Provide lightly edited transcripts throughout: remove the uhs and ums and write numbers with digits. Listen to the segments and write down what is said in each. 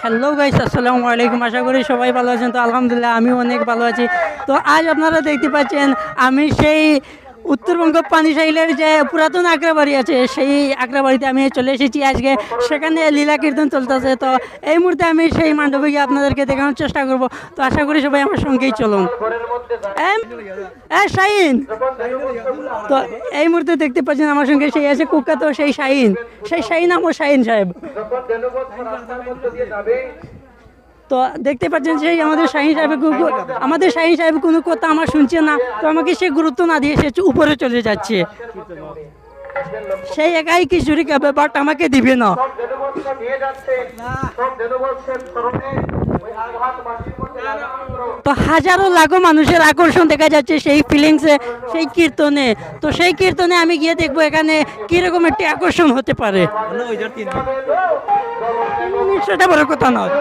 Hello guys, আসসালামু আলাইকুম। আশা করি সবাই ভালো আছেন। তো আলহামদুলিল্লাহ আমিও অনেক ভালো আছি। তো আজ আপনারা দেখতে পাচ্ছেন আমি সেই উত্তরবঙ্গ পানিসাইলের যে পুরাতন আগ্রাবাড়ি আছে, সেই আগ্রাবাড়িতে আমি চলে এসেছি আজকে। সেখানে লীলা কীর্তন চলতেছে। তো এই মুহূর্তে আমি সেই মণ্ডপে গিয়ে আপনাদেরকে দেখানোর চেষ্টা করব। তো আশা করি সবাই আমার সঙ্গেই চলুন। শাহিন, তো এই মুহূর্তে দেখতে পাচ্ছেন আমার সঙ্গে সেই আছে কুখ্যাত সেই শাহিন আমার শাহিন সাহেব। তো দেখতে পাচ্ছেন সেই আমাদের শাহিন সাহেব কোনো কথা আমার শুনছে না। তো আমাকে সে গুরুত্ব না দিয়ে সে উপরে চলে যাচ্ছে। সেই একাই কিশোরী খাবে, বাট আমাকে দিবে না। তো হাজারো লাখো মানুষের আকর্ষণ দেখা যাচ্ছে সেই ফিলিংসে, সেই কীর্তনে। তো সেই কীর্তনে আমি গিয়ে দেখবো এখানে কিরকম একটি আকর্ষণ হতে পারে। সেটা বড় কথা নয়।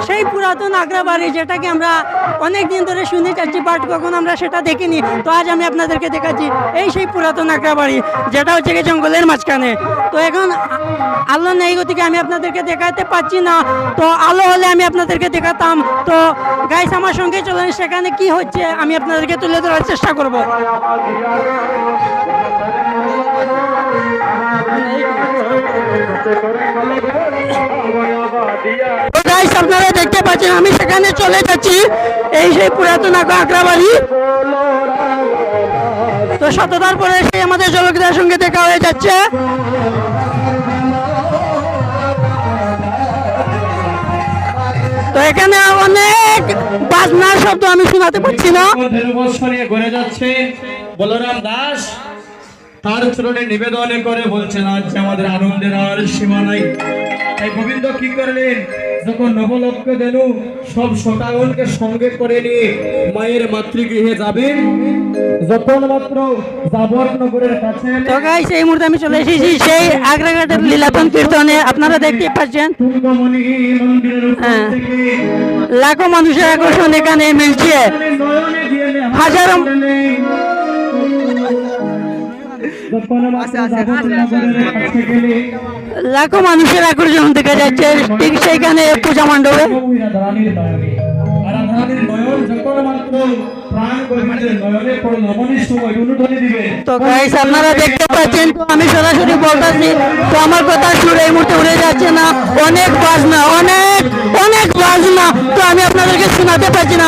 সেই পুরাতন আগ্রাবাড়ি যেটাকে আমরা অনেক দিন ধরে শুনে যাচ্ছি, বাট কখন আমরা সেটা দেখিনি। তো আজ আমি আপনাদেরকে দেখাচ্ছি এই সেই পুরাতন আগ্রাবাড়ি, যেটা হচ্ছে কি জঙ্গলের মাঝখানে। তো এখন আলো নেই গতিকে আমি আপনাদেরকে দেখাতে পাচ্ছি না। তো আলো হলে আমি আপনাদেরকে দেখাতাম। তো গাইস আমার সঙ্গে চলেন, সেখানে কি হচ্ছে আমি আপনাদেরকে তুলে ধরার চেষ্টা করব। আপনারা দেখতে পাচ্ছেন আমি সেখানে চলে যাচ্ছি, এই সেই পুরাতন আগ্রাবাড়ি। তো শততার পরে সেই আমাদের জলকিদার সঙ্গে দেখা হয়ে যাচ্ছে। তো এখানে অনেক বাজনার শব্দ আমি শোনাতে পারছি না। ঘুরে যাচ্ছে বলরাম দাস, তার চরণে নিবেদন করে বলছেন আজ আমাদের আনন্দের আর সীমা নাই। তাই গোবিন্দ কি করলেন, যখন নবলক্ষ দেনু সব শতাগণকে সঙ্গে করে নিয়ে মায়ের মাতৃগৃহে যাবেন, যখন মাত্র যাবর নগরের কাছে। তো গাইস এই মুহূর্তে আমি চলে এসেছি সেই আগ্রাঘাটের লীলাতন কীর্তনে। আপনারা দেখতে পাচ্ছেন লাখো মানুষের আকর্ষণ এখানে মিলছে। হাজারো লাখো মানুষের আকর্ষণ দেখা যাচ্ছে ঠিক সেইখানে পূজা মণ্ডপে। তো গাইস আপনারা দেখতে পাচ্ছেন, তো আমি সরাসরি বলতেছি। তো আমার কথা সুর এই মুহূর্তে উড়ে যাচ্ছে না, অনেক বাজনা, অনেক বাজনা। তো আমি আপনাদেরকে শোনাতে পারছি না।